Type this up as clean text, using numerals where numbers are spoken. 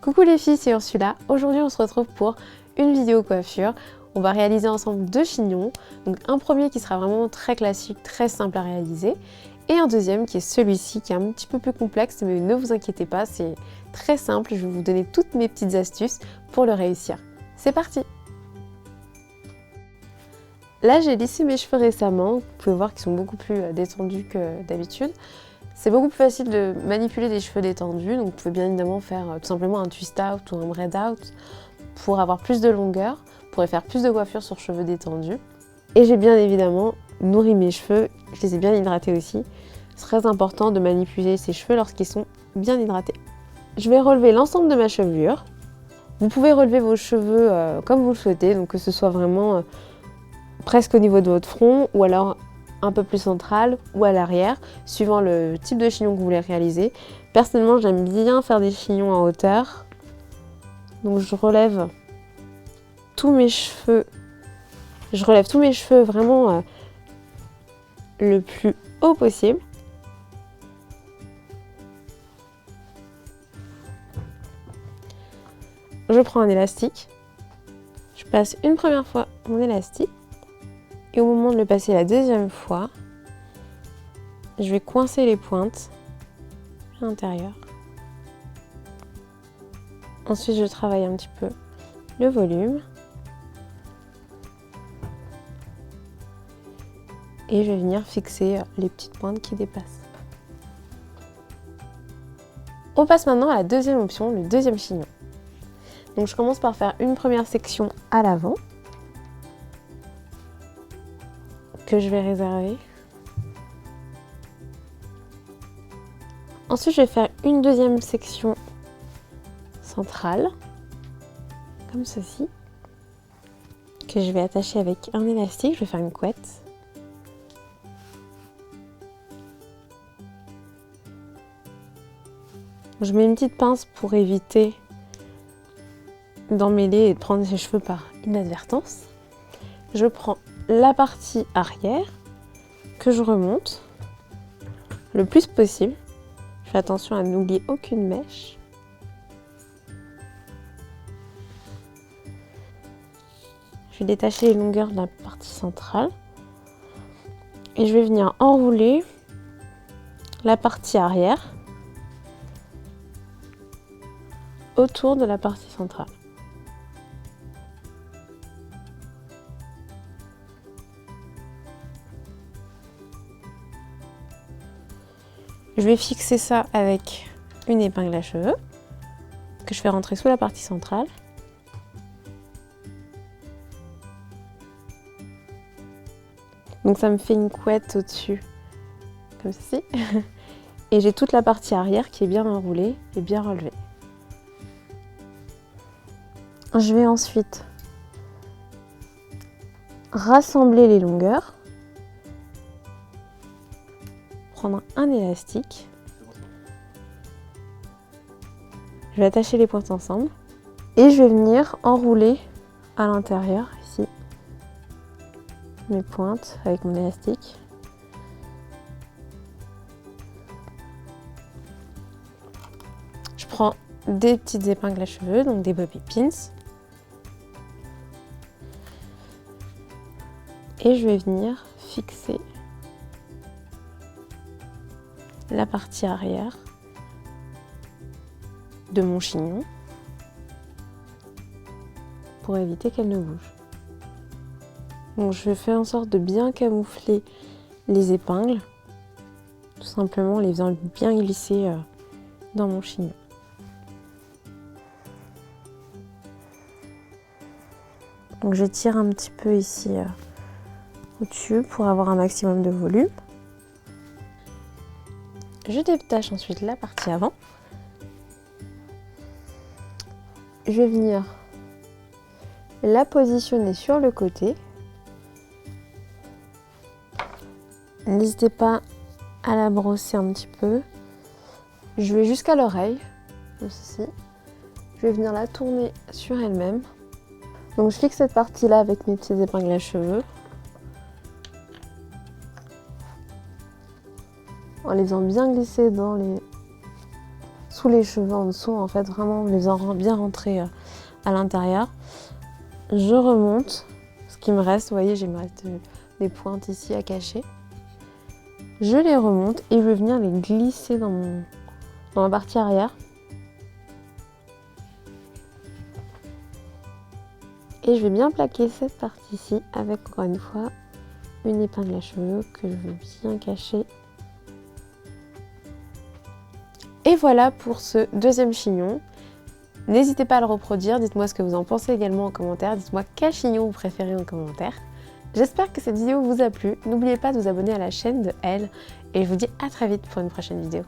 Coucou les filles, c'est Ursula. Aujourd'hui on se retrouve pour une vidéo coiffure. On va réaliser ensemble deux chignons. Donc un premier qui sera vraiment très classique, très simple à réaliser. Et un deuxième qui est celui-ci, qui est un petit peu plus complexe, mais ne vous inquiétez pas, c'est très simple. Je vais vous donner toutes mes petites astuces pour le réussir. C'est parti! Là j'ai lissé mes cheveux récemment, vous pouvez voir qu'ils sont beaucoup plus détendus que d'habitude. C'est beaucoup plus facile de manipuler des cheveux détendus, donc vous pouvez bien évidemment faire tout simplement un twist out ou un braid out pour avoir plus de longueur, vous pourrez faire plus de coiffure sur cheveux détendus. Et j'ai bien évidemment nourri mes cheveux, je les ai bien hydratés aussi. C'est très important de manipuler ses cheveux lorsqu'ils sont bien hydratés. Je vais relever l'ensemble de ma chevelure. Vous pouvez relever vos cheveux comme vous le souhaitez, donc que ce soit vraiment presque au niveau de votre front ou alors un peu plus central ou à l'arrière, suivant le type de chignon que vous voulez réaliser. Personnellement, j'aime bien faire des chignons en hauteur. Donc je relève tous mes cheveux. Je relève tous mes cheveux vraiment le plus haut possible. Je prends un élastique. Je passe une première fois mon élastique. Et au moment de le passer la deuxième fois, je vais coincer les pointes à l'intérieur. Ensuite, je travaille un petit peu le volume. Et je vais venir fixer les petites pointes qui dépassent. On passe maintenant à la deuxième option, le deuxième chignon. Donc je commence par faire une première section à l'avant, que je vais réserver. Ensuite, je vais faire une deuxième section centrale, comme ceci, que je vais attacher avec un élastique. Je vais faire une couette. Je mets une petite pince pour éviter d'emmêler et de prendre ses cheveux par inadvertance. Je prends la partie arrière que je remonte le plus possible. Je fais attention à n'oublier aucune mèche. Je vais détacher les longueurs de la partie centrale et je vais venir enrouler la partie arrière autour de la partie centrale. Je vais fixer ça avec une épingle à cheveux que je fais rentrer sous la partie centrale. Donc ça me fait une couette au-dessus, comme ceci. Et j'ai toute la partie arrière qui est bien enroulée et bien relevée. Je vais ensuite rassembler les longueurs. Prendre un élastique. Je vais attacher les pointes ensemble et je vais venir enrouler à l'intérieur ici mes pointes avec mon élastique. Je prends des petites épingles à cheveux, donc des bobby pins, et je vais venir fixer la partie arrière de mon chignon pour éviter qu'elle ne bouge. Donc je fais en sorte de bien camoufler les épingles, tout simplement en les faisant bien glisser dans mon chignon. Donc je tire un petit peu ici au-dessus pour avoir un maximum de volume. Je détache ensuite la partie avant. Je vais venir la positionner sur le côté. N'hésitez pas à la brosser un petit peu. Je vais jusqu'à l'oreille, comme ceci. Je vais venir la tourner sur elle-même. Donc je fixe cette partie-là avec mes petites épingles à cheveux. En les faisant bien glisser tous les cheveux en dessous, en fait, vraiment en les faisant bien rentrer à l'intérieur. Je remonte ce qui me reste, vous voyez, j'ai me reste des pointes ici à cacher. Je les remonte et je vais venir les glisser dans la partie arrière. Et je vais bien plaquer cette partie-ci avec, encore une fois, une épingle à cheveux que je vais bien cacher. Et voilà pour ce deuxième chignon. N'hésitez pas à le reproduire, dites-moi ce que vous en pensez également en commentaire, dites-moi quel chignon vous préférez en commentaire. J'espère que cette vidéo vous a plu, n'oubliez pas de vous abonner à la chaîne de Elle et je vous dis à très vite pour une prochaine vidéo.